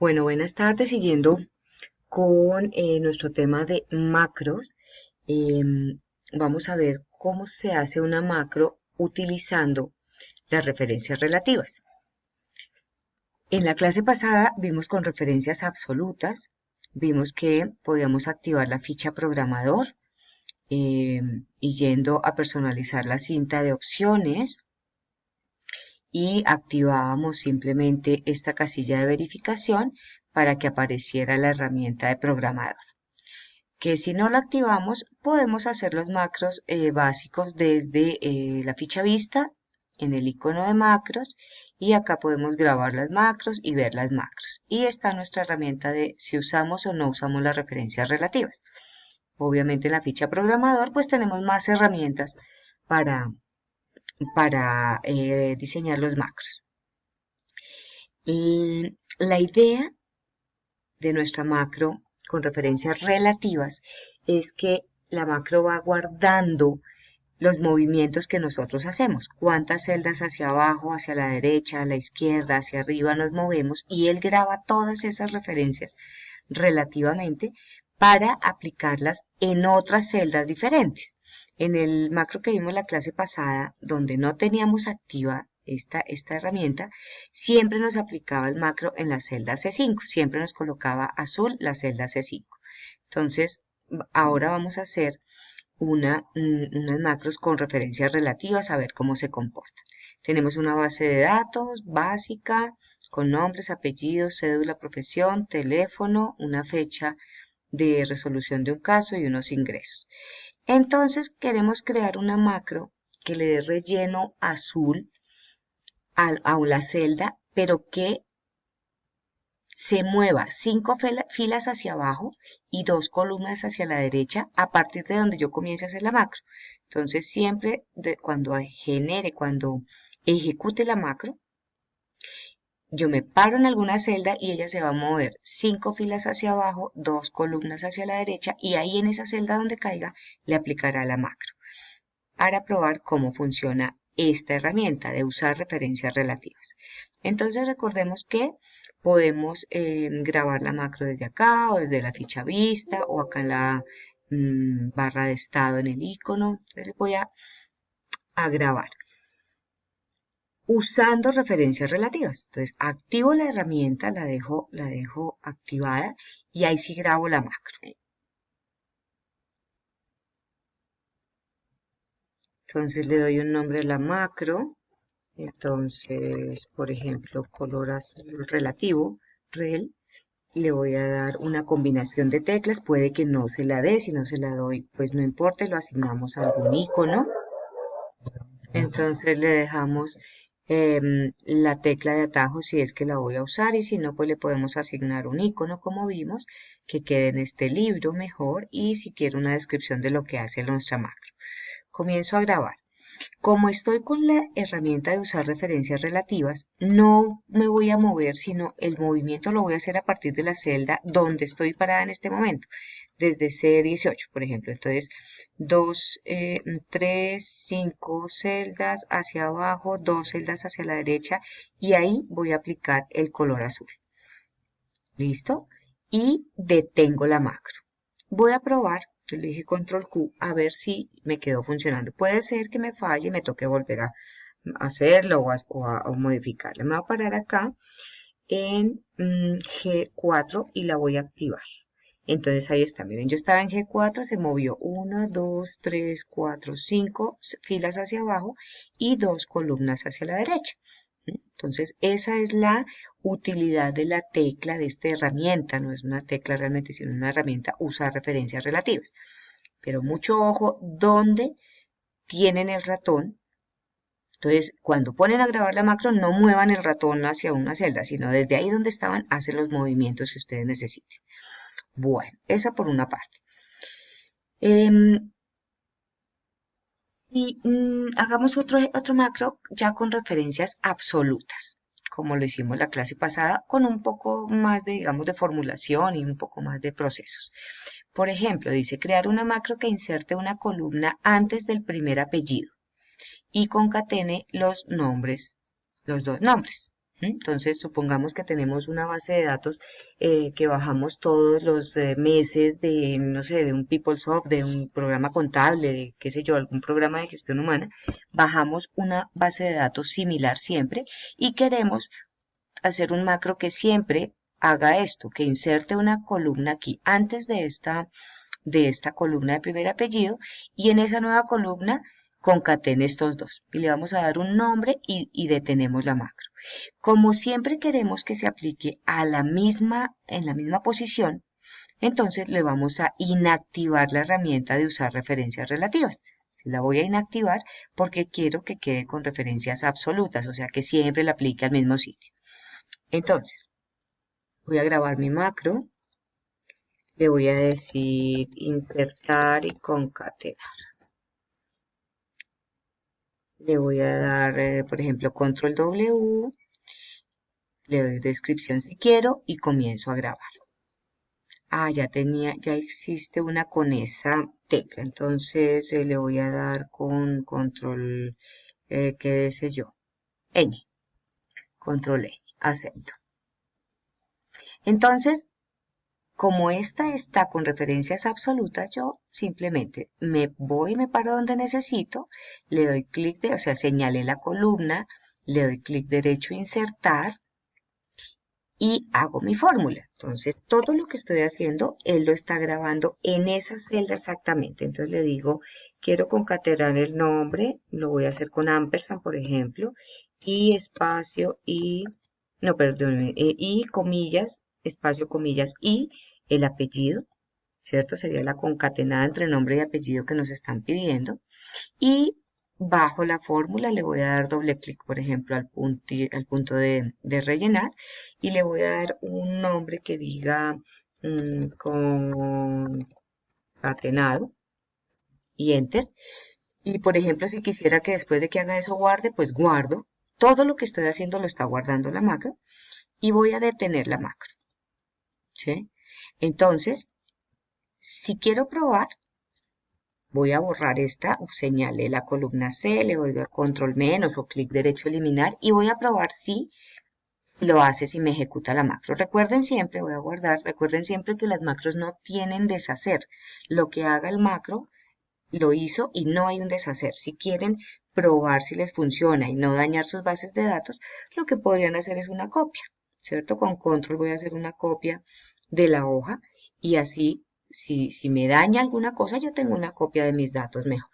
Bueno, buenas tardes. Siguiendo con nuestro tema de macros, vamos a ver cómo se hace una macro utilizando las referencias relativas. En la clase pasada vimos con referencias absolutas, vimos que podíamos activar la ficha programador y yendo a personalizar la cinta de opciones y activábamos simplemente esta casilla de verificación para que apareciera la herramienta de programador. Que si no la activamos, podemos hacer los macros básicos desde la ficha vista en el icono de macros y acá podemos grabar las macros y ver las macros. Y está nuestra herramienta de si usamos o no usamos las referencias relativas. Obviamente en la ficha programador pues tenemos más herramientas para diseñar los macros. La idea de nuestra macro con referencias relativas es que la macro va guardando los movimientos que nosotros hacemos, cuántas celdas hacia abajo, hacia la derecha, a la izquierda, hacia arriba nos movemos y él graba todas esas referencias relativamente para aplicarlas en otras celdas diferentes. En el macro que vimos la clase pasada, donde no teníamos activa esta herramienta, siempre nos aplicaba el macro en la celda C5, siempre nos colocaba azul la celda C5. Entonces, ahora vamos a hacer unas macros con referencias relativas a ver cómo se comporta. Tenemos una base de datos básica con nombres, apellidos, cédula, profesión, teléfono, una fecha de resolución de un caso y unos ingresos. Entonces queremos crear una macro que le dé relleno azul a la celda, pero que se mueva 5 filas hacia abajo y 2 columnas hacia la derecha a partir de donde yo comience a hacer la macro. Entonces siempre cuando ejecute la macro, yo me paro en alguna celda y ella se va a mover 5 filas hacia abajo, 2 columnas hacia la derecha y ahí en esa celda donde caiga le aplicará la macro para probar cómo funciona esta herramienta de usar referencias relativas. Entonces recordemos que podemos grabar la macro desde acá o desde la ficha vista o acá en la barra de estado en el icono. Entonces voy a grabar usando referencias relativas. Entonces activo la herramienta, la dejo activada y ahí sí grabo la macro. Entonces le doy un nombre a la macro. Entonces, por ejemplo, color azul relativo, rel, le voy a dar una combinación de teclas. Puede que no se la dé, si no se la doy, pues no importa, lo asignamos a algún icono. Entonces le dejamos la tecla de atajo si es que la voy a usar y si no, pues le podemos asignar un icono como vimos que quede en este libro mejor y si quiero una descripción de lo que hace nuestra macro. Comienzo a grabar. Como estoy con la herramienta de usar referencias relativas, no me voy a mover, sino el movimiento lo voy a hacer a partir de la celda donde estoy parada en este momento, desde C18, por ejemplo. Entonces, 2, 3, 5 celdas hacia abajo, 2 celdas hacia la derecha y ahí voy a aplicar el color azul. ¿Listo? Y detengo la macro. Voy a probar. Yo le dije control Q a ver si me quedó funcionando. Puede ser que me falle y me toque volver a hacerlo o modificarlo. Me voy a parar acá en G4 y la voy a activar. Entonces ahí está, miren, yo estaba en G4, se movió 1, 2, 3, 4, 5 filas hacia abajo y 2 columnas hacia la derecha. Entonces esa es la utilidad de la tecla de esta herramienta, no es una tecla realmente, sino una herramienta usar referencias relativas. Pero mucho ojo donde tienen el ratón. Entonces, cuando ponen a grabar la macro, no muevan el ratón hacia una celda, sino desde ahí donde estaban, hacen los movimientos que ustedes necesiten. Bueno, esa por una parte. Hagamos otro macro ya con referencias absolutas, como lo hicimos la clase pasada, con un poco más de, digamos, de formulación y un poco más de procesos. Por ejemplo, dice crear una macro que inserte una columna antes del primer apellido y concatene los nombres, los dos nombres. Entonces, supongamos que tenemos una base de datos que bajamos todos los meses de, no sé, de un PeopleSoft, de un programa contable, de qué sé yo, algún programa de gestión humana. Bajamos una base de datos similar siempre y queremos hacer un macro que siempre haga esto, que inserte una columna aquí antes de esta columna de primer apellido y en esa nueva columna concatene estos dos. Y le vamos a dar un nombre y detenemos la macro. Como siempre queremos que se aplique en la misma posición, entonces le vamos a inactivar la herramienta de usar referencias relativas. La voy a inactivar porque quiero que quede con referencias absolutas, o sea que siempre la aplique al mismo sitio. Entonces, voy a grabar mi macro, le voy a decir insertar y concatenar. Le voy a dar, por ejemplo, control W, le doy descripción si quiero y comienzo a grabar. Ya existe una con esa tecla, entonces le voy a dar con control, qué sé yo, N, control N, acepto. Entonces, como esta está con referencias absolutas, yo simplemente me voy y me paro donde necesito, le doy clic, o sea, señalé la columna, le doy clic derecho, insertar, y hago mi fórmula. Entonces, todo lo que estoy haciendo, él lo está grabando en esa celda exactamente. Entonces le digo, quiero concatenar el nombre, lo voy a hacer con ampersand, por ejemplo, y espacio y, no, perdón, y comillas, espacio, comillas, y el apellido, ¿cierto? Sería la concatenada entre nombre y apellido que nos están pidiendo. Y bajo la fórmula le voy a dar doble clic, por ejemplo, al punto de rellenar y le voy a dar un nombre que diga concatenado y enter. Y por ejemplo, si quisiera que después de que haga eso guarde, pues guardo. Todo lo que estoy haciendo lo está guardando la macro y voy a detener la macro. ¿Sí? Entonces, si quiero probar, voy a borrar esta, señalé la columna C, le doy control menos o clic derecho eliminar y voy a probar si lo hace, si me ejecuta la macro. Recuerden siempre, voy a guardar, recuerden siempre que las macros no tienen deshacer. Lo que haga el macro lo hizo y no hay un deshacer. Si quieren probar si les funciona y no dañar sus bases de datos, lo que podrían hacer es una copia, ¿cierto? Con control voy a hacer una copia de la hoja y así si me daña alguna cosa, yo tengo una copia de mis datos mejor.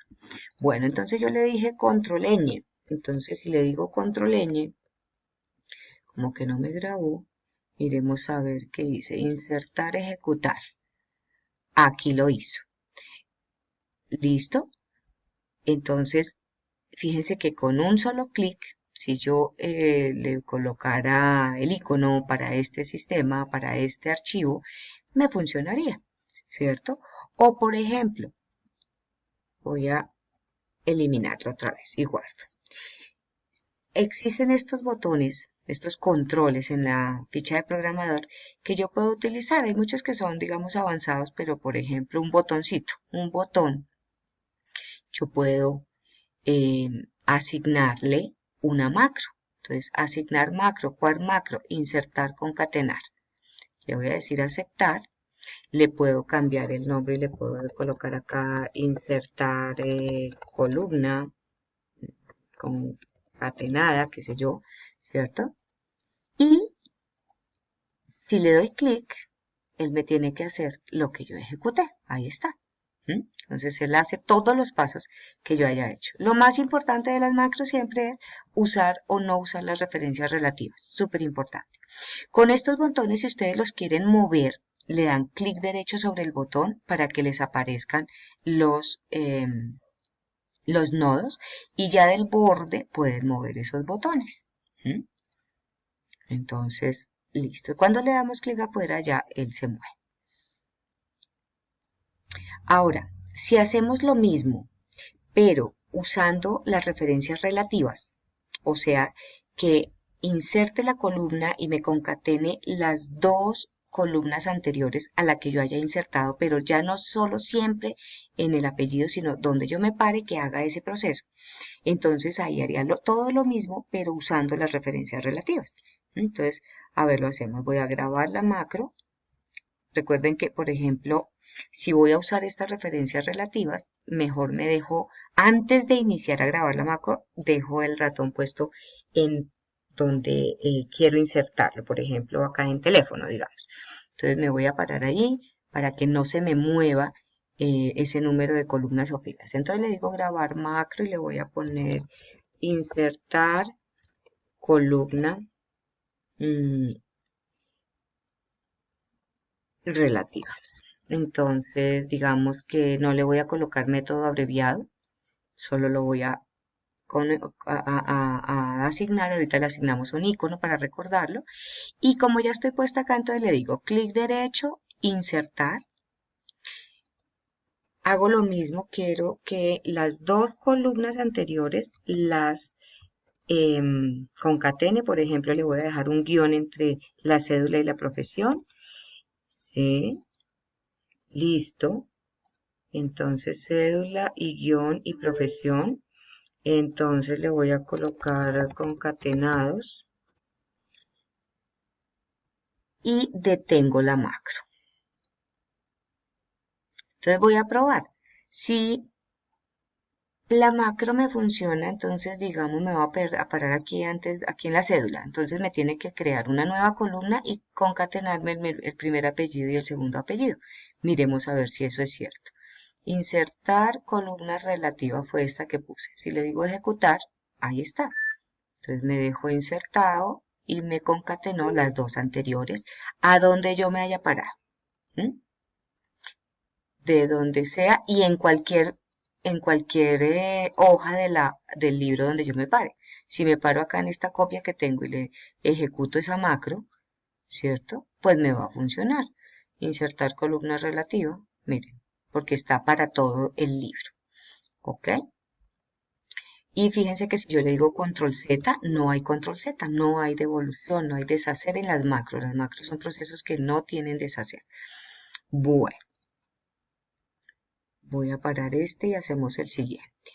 Bueno, entonces yo le dije control ñ. Entonces, si le digo control ñ, como que no me grabó, iremos a ver qué dice. Insertar, ejecutar. Aquí lo hizo. ¿Listo? Entonces, fíjense que con un solo clic, si yo le colocara el icono para este sistema, para este archivo, me funcionaría, ¿cierto? O, por ejemplo, voy a eliminarlo otra vez y guardo. Existen estos botones, estos controles en la ficha de programador que yo puedo utilizar. Hay muchos que son, digamos, avanzados, pero por ejemplo, un botoncito, un botón, yo puedo asignarle una macro. Entonces, asignar macro, ¿cuál macro? Insertar, concatenar. Le voy a decir aceptar. Le puedo cambiar el nombre y le puedo colocar acá insertar columna concatenada, qué sé yo, ¿cierto? Y si le doy clic, él me tiene que hacer lo que yo ejecuté. Ahí está. Entonces él hace todos los pasos que yo haya hecho. Lo más importante de las macros siempre es usar o no usar las referencias relativas. Súper importante. Con estos botones, si ustedes los quieren mover, le dan clic derecho sobre el botón para que les aparezcan los nodos y ya del borde pueden mover esos botones. Entonces, listo. Cuando le damos clic afuera, ya él se mueve. Ahora, si hacemos lo mismo, pero usando las referencias relativas, o sea, que inserte la columna y me concatene las dos columnas anteriores a la que yo haya insertado, pero ya no solo siempre en el apellido, sino donde yo me pare que haga ese proceso. Entonces ahí haría todo lo mismo, pero usando las referencias relativas. Entonces, a ver, lo hacemos. Voy a grabar la macro. Recuerden que, por ejemplo, si voy a usar estas referencias relativas, mejor me dejo, antes de iniciar a grabar la macro, dejo el ratón puesto en donde quiero insertarlo, por ejemplo, acá en teléfono, digamos. Entonces me voy a parar allí para que no se me mueva ese número de columnas o filas. Entonces le digo grabar macro y le voy a poner insertar columna relativas. Entonces, digamos que no le voy a colocar método abreviado, solo lo voy a asignar. Ahorita le asignamos un icono para recordarlo. Y como ya estoy puesta acá, entonces le digo clic derecho, insertar. Hago lo mismo, quiero que las dos columnas anteriores las concatene. Por ejemplo, le voy a dejar un guión entre la cédula y la profesión. Sí, listo. Entonces cédula y guión y profesión. Entonces le voy a colocar concatenados y detengo la macro. Entonces voy a probar. Si la macro me funciona, entonces digamos me va a parar aquí antes, aquí en la cédula. Entonces me tiene que crear una nueva columna y concatenarme el primer apellido y el segundo apellido. Miremos a ver si eso es cierto. Insertar columna relativa fue esta que puse. Si le digo ejecutar, ahí está. Entonces me dejo insertado y me concatenó las dos anteriores a donde yo me haya parado. ¿Mm? De donde sea y en cualquier hoja del libro donde yo me pare. Si me paro acá en esta copia que tengo y le ejecuto esa macro, ¿cierto? Pues me va a funcionar. Insertar columna relativa, miren, porque está para todo el libro. ¿Ok? Y fíjense que si yo le digo control Z, no hay control Z, no hay devolución, no hay deshacer en las macros. Las macros son procesos que no tienen deshacer. Bueno, voy a parar este y hacemos el siguiente.